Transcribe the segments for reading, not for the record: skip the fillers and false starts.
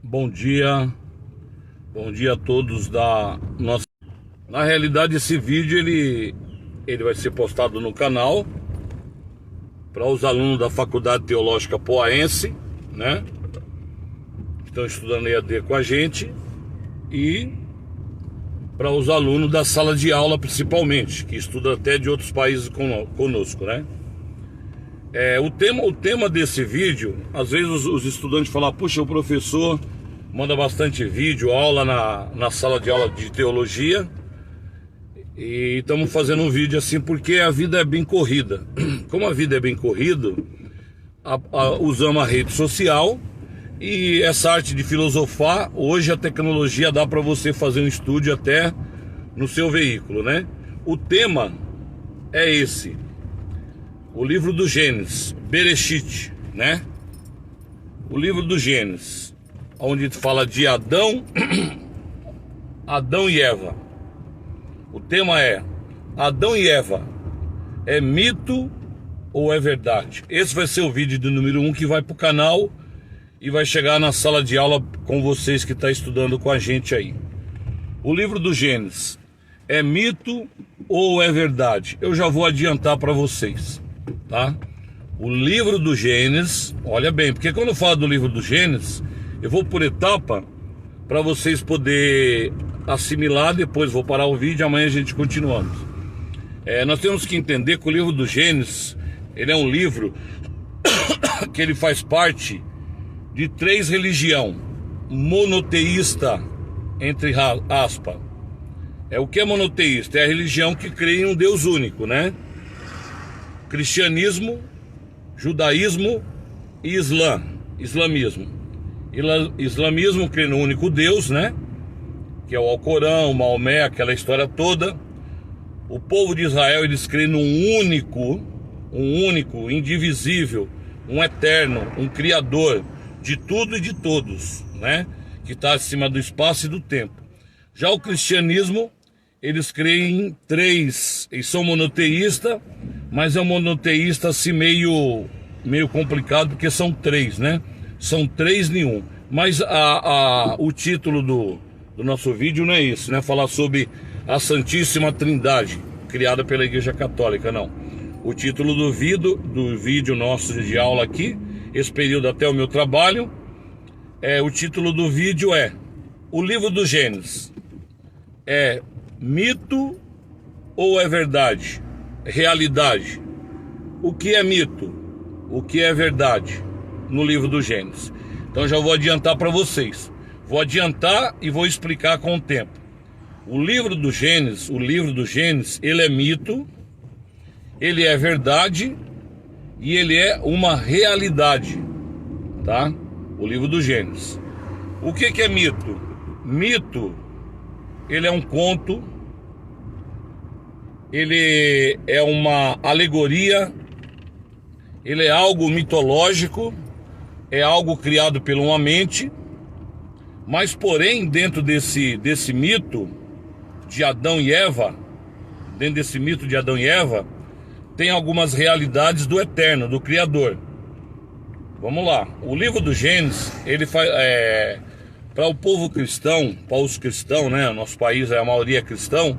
Bom dia a todos da nossa. Na realidade, esse vídeo ele vai ser postado no canal para os alunos da Faculdade Teológica Poaense, né? Que estão estudando EAD com a gente, e para os alunos da sala de aula, principalmente, que estudam até de outros países conosco, né? O tema desse vídeo, às vezes os estudantes falam: puxa, o professor manda bastante vídeo, aula na sala de aula de teologia, e estamos fazendo um vídeo assim porque a vida é bem corrida. Como a vida é bem corrida, usamos a rede social e essa arte de filosofar. Hoje a tecnologia dá para você fazer um estúdio até no seu veículo, né? O tema é esse: o livro do Gênesis, Bereshit, né? O livro do Gênesis, onde fala de Adão e Eva. O tema é: Adão e Eva, é mito ou é verdade? Esse vai ser o vídeo do número 1 que vai para o canal e vai chegar na sala de aula com vocês que estão estudando com a gente aí. O livro do Gênesis, é mito ou é verdade? Eu já vou adiantar para vocês, tá? O livro do Gênesis, olha bem, porque quando eu falo do livro do Gênesis, eu vou por etapa para vocês poderem assimilar. Depois vou parar o vídeo, amanhã a gente continuamos. Nós temos que entender que o livro do Gênesis, ele é um livro que ele faz parte de 3 religiões monoteísta, entre aspas. O que é monoteísta? É a religião que crê em um Deus único, né? Cristianismo, judaísmo e islamismo. Islamismo crê no único Deus, né? Que é o Alcorão, Maomé, aquela história toda. O povo de Israel, eles creem num único, indivisível, um eterno, um criador de tudo e de todos, né? Que está acima do espaço e do tempo. Já o cristianismo, eles creem em 3, eles são monoteístas, mas é um monoteísta assim meio complicado, porque são 3, né? São 3 em 1. Mas o título do nosso vídeo não é isso, né? Falar sobre a Santíssima Trindade, criada pela Igreja Católica, não. O título do vídeo nosso de aula aqui, esse período até o meu trabalho, o título do vídeo é: o livro do Gênesis, é mito ou é verdade? Realidade. O que é mito? O que é verdade no livro do Gênesis? Então já vou adiantar para vocês. Vou adiantar e vou explicar com o tempo. O livro do Gênesis, ele é mito, ele é verdade e ele é uma realidade, tá? O livro do Gênesis. O que é mito? Mito, ele é um conto, ele é uma alegoria, ele é algo mitológico, é algo criado por uma mente, mas porém dentro desse mito de Adão e Eva, tem algumas realidades do eterno, do Criador. Vamos lá. O livro do Gênesis, ele faz para o povo cristão, para os cristãos, né? Nosso país a maioria é cristão.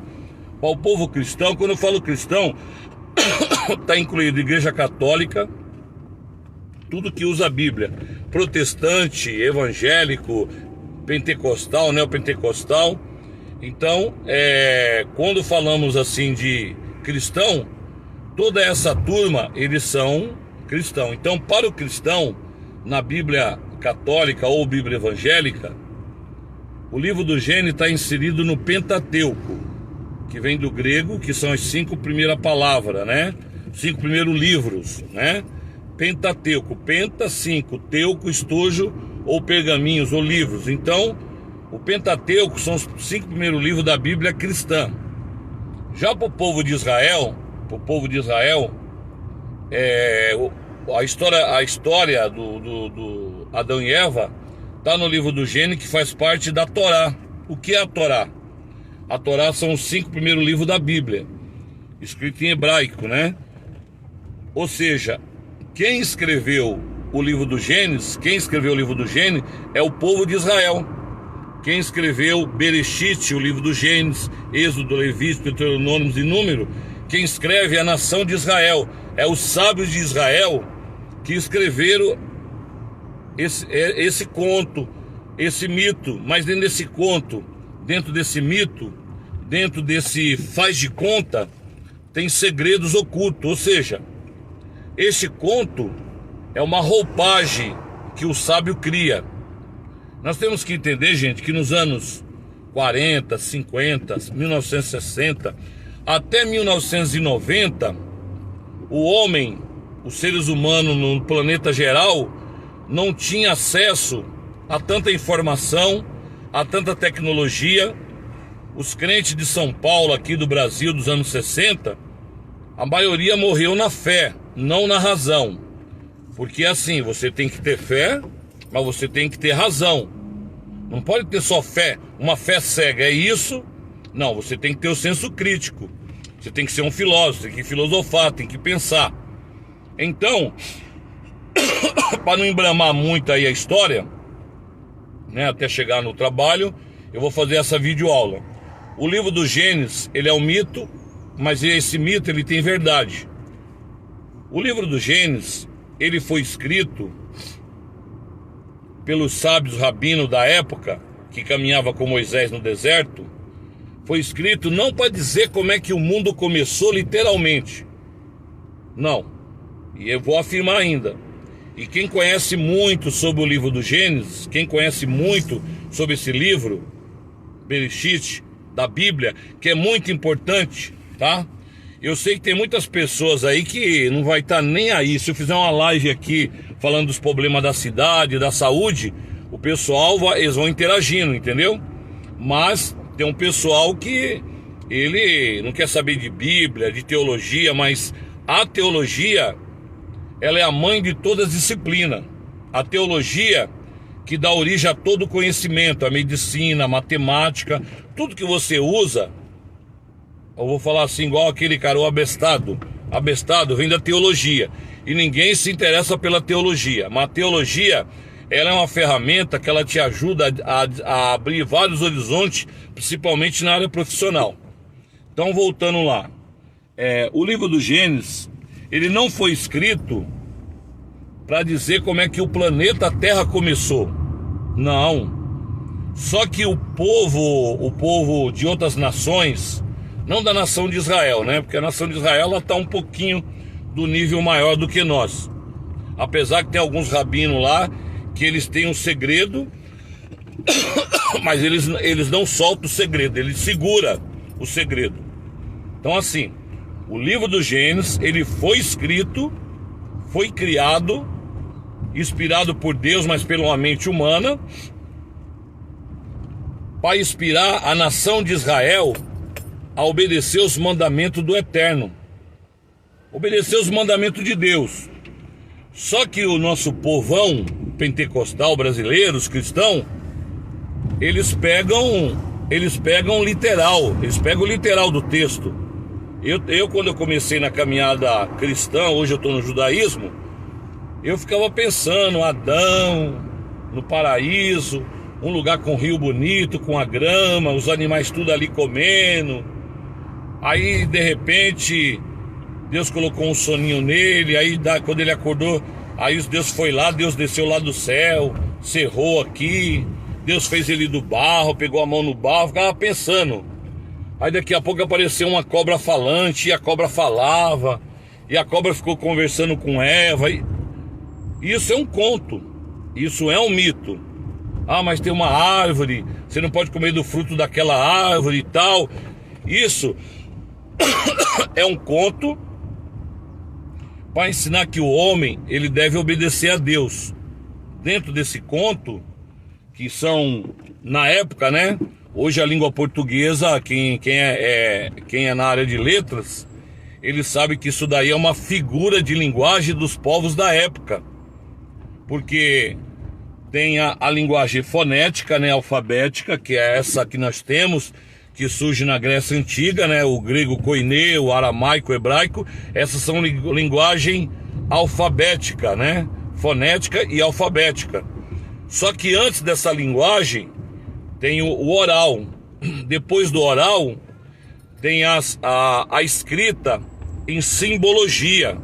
Para o povo cristão, quando eu falo cristão, está incluído Igreja Católica, tudo que usa a Bíblia, protestante, evangélico, pentecostal, neopentecostal. Então, quando falamos assim de cristão, toda essa turma, eles são cristãos. Então, para o cristão, na Bíblia católica ou Bíblia evangélica, o livro do Gênesis está inserido no Pentateuco, que vem do grego, que são as 5 primeiras palavras, né? 5 primeiros livros, né? Pentateuco, penta 5, teuco, estojo ou pergaminhos ou livros. Então, o Pentateuco são os 5 primeiros livros da Bíblia cristã. Já para o povo de Israel, a história do Adão e Eva está no livro do Gênesis, que faz parte da Torá. O que é a Torá? A Torá são os 5 primeiros livros da Bíblia, escrito em hebraico, né? Ou seja, quem escreveu o livro do Gênesis, quem escreveu o livro do Gênesis é o povo de Israel. Quem escreveu Bereshit, o livro do Gênesis, Êxodo, Levítico, Deuteronômio e Número, quem escreve é a nação de Israel. É os sábios de Israel que escreveram esse conto, esse mito. Mas dentro desse conto, dentro desse mito, dentro desse faz de conta, tem segredos ocultos. Ou seja, este conto é uma roupagem que o sábio cria. Nós temos que entender, gente, que nos anos 40, 50, 1960, até 1990, o homem, os seres humanos no planeta geral, não tinha acesso a tanta informação, a tanta tecnologia. Os crentes de São Paulo, aqui do Brasil, dos anos 60, a maioria morreu na fé, não na razão. Porque assim, você tem que ter fé, mas você tem que ter razão. Não pode ter só fé, uma fé cega, é isso? Não, você tem que ter o senso crítico. Você tem que ser um filósofo, tem que filosofar, tem que pensar. Então, para não embramar muito aí a história, né, até chegar no trabalho, eu vou fazer essa videoaula. O livro do Gênesis, ele é um mito, mas esse mito ele tem verdade. O livro do Gênesis, ele foi escrito pelos sábios rabinos da época, que caminhava com Moisés no deserto. Foi escrito não para dizer como é que o mundo começou literalmente. Não. E eu vou afirmar ainda. E quem conhece muito sobre o livro do Gênesis, quem conhece muito sobre esse livro, Bereshit, da Bíblia, que é muito importante, tá? Eu sei que tem muitas pessoas aí que não vai estar nem aí. Se eu fizer uma live aqui falando dos problemas da cidade, da saúde, o pessoal eles vão interagindo, entendeu? Mas tem um pessoal que ele não quer saber de Bíblia, de teologia, mas a teologia, ela é a mãe de todas as disciplinas. A teologia que dá origem a todo o conhecimento, a medicina, a matemática, tudo que você usa. Eu vou falar assim, igual aquele cara, o abestado. Abestado vem da teologia. E ninguém se interessa pela teologia. Mas a teologia, ela é uma ferramenta que ela te ajuda a abrir vários horizontes, principalmente na área profissional. Então, voltando lá. O livro do Gênesis, ele não foi escrito para dizer como é que o planeta Terra começou. Não. Só que o povo de outras nações, não da nação de Israel, né? Porque a nação de Israel ela está um pouquinho do nível maior do que nós. Apesar que tem alguns rabinos lá que eles têm um segredo, mas eles não soltam o segredo, eles seguram o segredo. Então assim, o livro do Gênesis, ele foi escrito, foi criado, inspirado por Deus, mas pela uma mente humana, para inspirar a nação de Israel a obedecer os mandamentos do Eterno, obedecer os mandamentos de Deus. Só que o nosso povão pentecostal brasileiro, os cristãos, eles pegam literal, eles pegam o literal do texto. Eu quando eu comecei na caminhada cristã, hoje eu estou no judaísmo, eu ficava pensando, Adão, no paraíso, um lugar com rio bonito, com a grama, os animais tudo ali comendo. Aí de repente Deus colocou um soninho nele, aí quando ele acordou, aí Deus foi lá, Deus desceu lá do céu, cerrou aqui, Deus fez ele do barro, pegou a mão no barro, ficava pensando. Aí daqui a pouco apareceu uma cobra falante, e a cobra falava, e a cobra ficou conversando com Eva. Isso é um conto, isso é um mito. Ah, mas tem uma árvore, você não pode comer do fruto daquela árvore e tal. Isso é um conto para ensinar que o homem, ele deve obedecer a Deus. Dentro desse conto, que são, na época, né? Hoje a língua portuguesa, quem é na área de letras, ele sabe que isso daí é uma figura de linguagem dos povos da época. Porque tem a linguagem fonética, né, alfabética, que é essa que nós temos, que surge na Grécia Antiga, né, o grego koiné, o aramaico, o hebraico. Essas são linguagem alfabética, né, fonética e alfabética. Só que antes dessa linguagem tem o oral. Depois do oral tem a escrita em simbologia,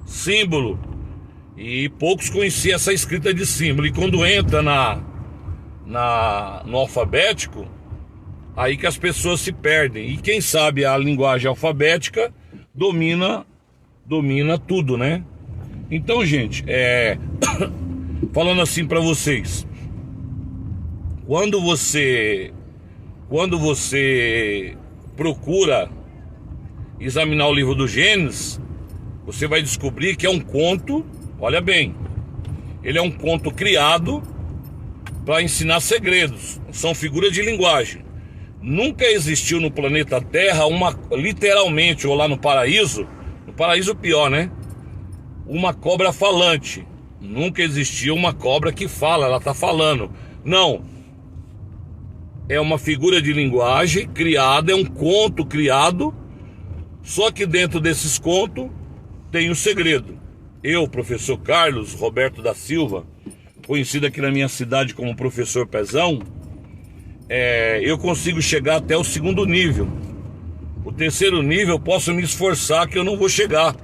símbolo. E poucos conheciam essa escrita de símbolo. E quando entra no alfabético, aí que as pessoas se perdem. E quem sabe a linguagem alfabética domina tudo, né? Então, gente, falando assim para vocês, quando você procura examinar o livro do Gênesis, você vai descobrir que é um conto. Olha bem, ele é um conto criado para ensinar segredos, são figuras de linguagem. Nunca existiu no planeta Terra literalmente, ou lá no paraíso pior, né? Uma cobra falante. Nunca existiu uma cobra que fala, ela tá falando. Não. É uma figura de linguagem criada, é um conto criado, só que dentro desses contos tem um segredo. Eu, professor Carlos Roberto da Silva, conhecido aqui na minha cidade como professor Pezão, eu consigo chegar até o 2º nível. O 3º nível eu posso me esforçar que eu não vou chegar,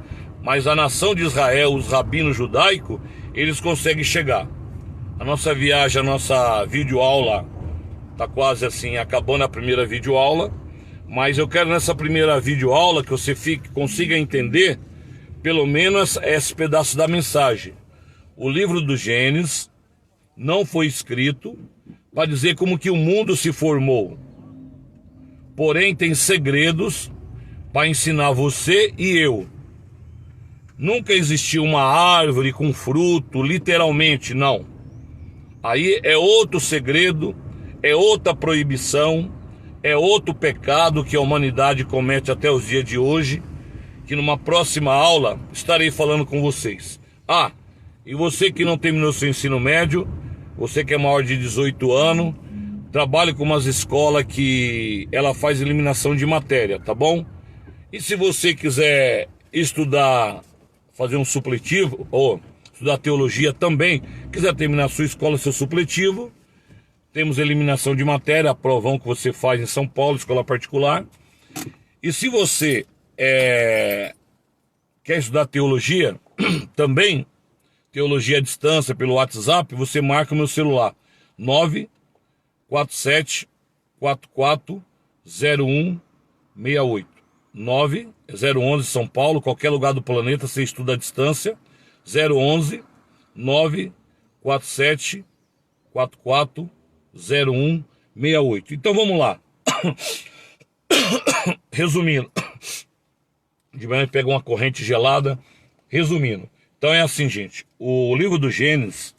mas a nação de Israel, os rabinos judaicos, eles conseguem chegar. A nossa viagem, a nossa videoaula está quase assim, acabando a primeira videoaula, mas eu quero nessa primeira videoaula que você consiga entender pelo menos esse pedaço da mensagem. O livro do Gênesis não foi escrito para dizer como que o mundo se formou, porém tem segredos para ensinar você e eu. Nunca existiu uma árvore com fruto, literalmente, não. Aí é outro segredo, é outra proibição, é outro pecado que a humanidade comete até os dias de hoje, que numa próxima aula estarei falando com vocês. E você que não terminou seu ensino médio, você que é maior de 18 anos, trabalhe com umas escolas que ela faz eliminação de matéria, tá bom? E se você quiser estudar, fazer um supletivo, ou estudar teologia também, quiser terminar sua escola, seu supletivo, temos eliminação de matéria, provão que você faz em São Paulo, escola particular. E se você quer estudar teologia, também, teologia à distância pelo WhatsApp, você marca o meu celular, 947-440168. 011 São Paulo, qualquer lugar do planeta, você estuda à distância, 011 947 440168. Então vamos lá. Resumindo, de manhã pega uma corrente gelada. Resumindo, então é assim, gente, o livro do Gênesis,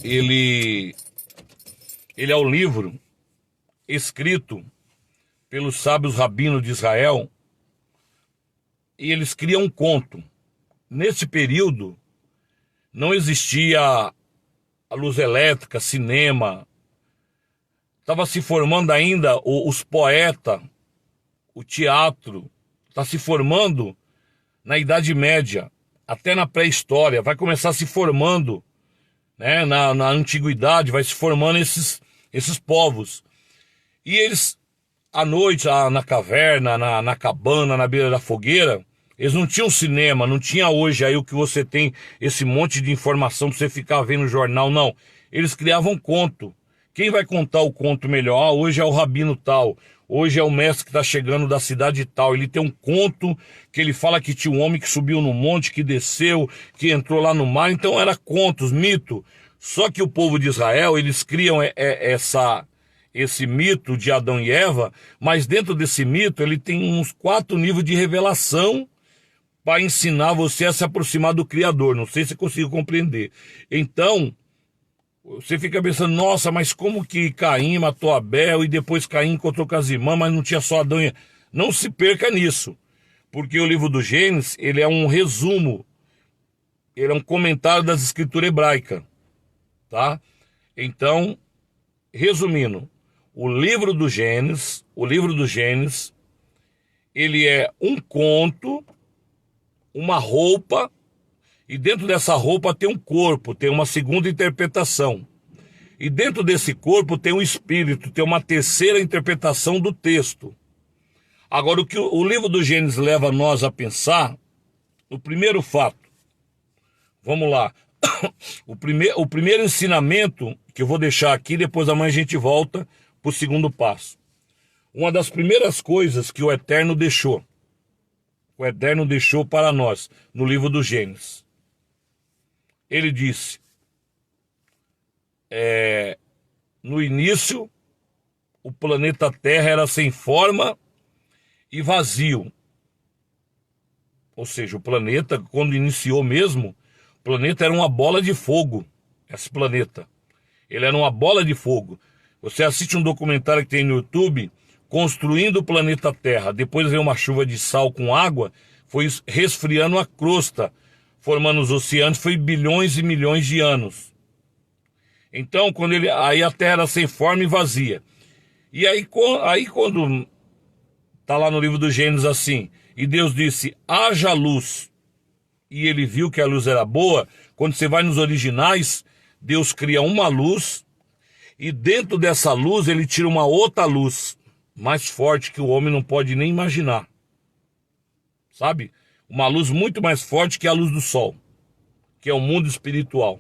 ele é o livro escrito pelos sábios rabinos de Israel, e eles criam um conto. Nesse período não existia a luz elétrica, cinema, estava se formando ainda os poetas, o teatro, está se formando na Idade Média, até na pré-história, vai começar se formando, né, na antiguidade, vai se formando esses povos. E eles, à noite, na caverna, na cabana, na beira da fogueira, eles não tinham cinema, não tinha hoje aí o que você tem, esse monte de informação para você ficar vendo jornal, não. Eles criavam conto. Quem vai contar o conto melhor? Hoje é o rabino tal, hoje é o mestre que está chegando da cidade tal. Ele tem um conto que ele fala que tinha um homem que subiu no monte, que desceu, que entrou lá no mar. Então era contos, mito. Só que o povo de Israel, eles criam esse mito de Adão e Eva, mas dentro desse mito ele tem uns 4 níveis de revelação para ensinar você a se aproximar do Criador. Não sei se você conseguiu compreender. Então, você fica pensando, nossa, mas como que Caim matou Abel e depois Caim encontrou com as irmãs, mas não tinha só Adão e Eva? Não se perca nisso, porque o livro do Gênesis, ele é um resumo, ele é um comentário das escrituras hebraicas, tá? Então, resumindo, o livro do Gênesis, ele é um conto, uma roupa E dentro dessa roupa tem um corpo, tem uma segunda interpretação. E dentro desse corpo tem um espírito, tem uma terceira interpretação do texto. Agora, o que o livro do Gênesis leva nós a pensar, o primeiro fato, vamos lá, o primeiro ensinamento que eu vou deixar aqui, depois amanhã a gente volta para o segundo passo. Uma das primeiras coisas que o Eterno deixou para nós, no livro do Gênesis. Ele disse, no início, o planeta Terra era sem forma e vazio. Ou seja, o planeta, quando iniciou mesmo, o planeta era uma bola de fogo. Esse planeta, ele era uma bola de fogo. Você assiste um documentário que tem no YouTube, Construindo o Planeta Terra. Depois veio uma chuva de sal com água, foi resfriando a crosta, formando os oceanos, foi bilhões e milhões de anos. Então, aí a Terra era sem forma e vazia. E aí quando está lá no livro do Gênesis assim, e Deus disse, haja luz, e ele viu que a luz era boa. Quando você vai nos originais, Deus cria uma luz, e dentro dessa luz ele tira uma outra luz, mais forte que o homem não pode nem imaginar. Sabe? Uma luz muito mais forte que a luz do sol, que é o mundo espiritual.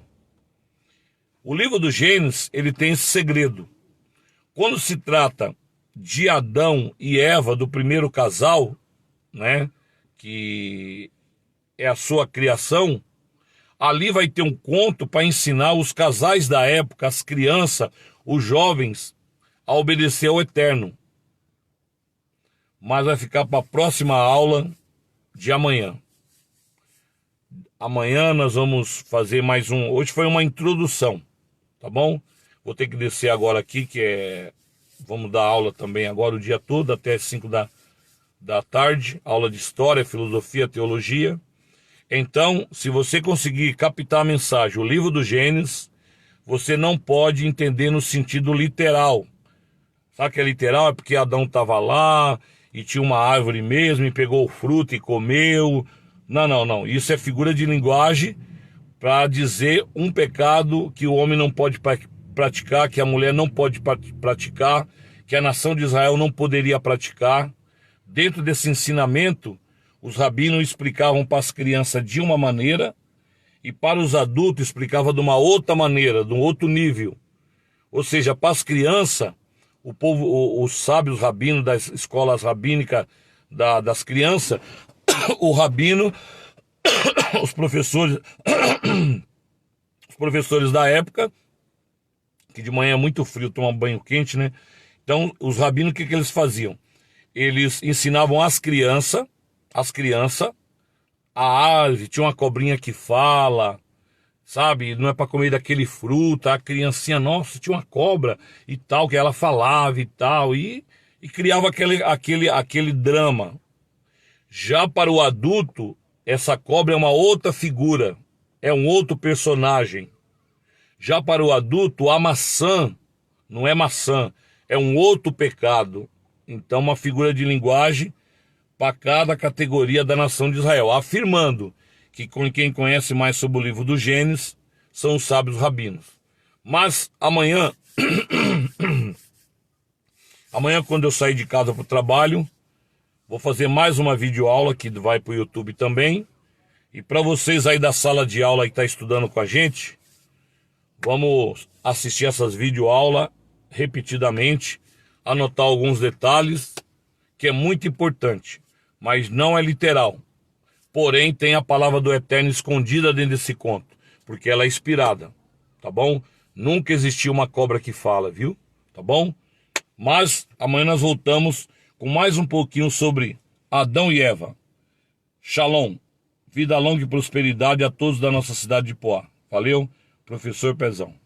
O livro do Gênesis, ele tem esse segredo. Quando se trata de Adão e Eva, do primeiro casal, né, que é a sua criação, ali vai ter um conto para ensinar os casais da época, as crianças, os jovens, a obedecer ao Eterno. Mas vai ficar para a próxima aula de amanhã. Amanhã nós vamos fazer mais um... Hoje foi uma introdução, tá bom? Vou ter que descer agora aqui, vamos dar aula também agora o dia todo, até as 5 da tarde. Aula de História, Filosofia, Teologia. Então, se você conseguir captar a mensagem, o livro do Gênesis, você não pode entender no sentido literal. Sabe que é literal? É porque Adão estava lá e tinha uma árvore mesmo e pegou o fruto e comeu. Não. Isso é figura de linguagem para dizer um pecado que o homem não pode praticar, que a mulher não pode praticar, que a nação de Israel não poderia praticar. Dentro desse ensinamento, os rabinos explicavam para as crianças de uma maneira e para os adultos explicavam de uma outra maneira, de um outro nível. Ou seja, para as crianças, o povo, os sábios rabinos das escolas rabínicas das crianças, o rabino, os professores da época, que de manhã é muito frio, tomar banho quente, né? Então, os rabinos, o que eles faziam? Eles ensinavam as crianças, a árvore, tinha uma cobrinha que fala, sabe? Não é para comer daquele fruto. A criancinha, nossa, tinha uma cobra e tal, que ela falava e tal, e criava aquele drama. Já para o adulto, essa cobra é uma outra figura, é um outro personagem. Já para o adulto, a maçã não é maçã, é um outro pecado. Então, uma figura de linguagem para cada categoria da nação de Israel, afirmando que quem conhece mais sobre o livro do Gênesis são os sábios rabinos. Mas amanhã, quando eu sair de casa para o trabalho, vou fazer mais uma videoaula que vai para o YouTube também. E para vocês aí da sala de aula que está estudando com a gente, vamos assistir essas videoaulas repetidamente, anotar alguns detalhes, que é muito importante, mas não é literal. Porém, tem a palavra do Eterno escondida dentro desse conto, porque ela é inspirada, tá bom? Nunca existiu uma cobra que fala, viu? Tá bom? Mas amanhã nós voltamos com mais um pouquinho sobre Adão e Eva. Shalom, vida longa e prosperidade a todos da nossa cidade de Poá. Valeu, professor Pezão.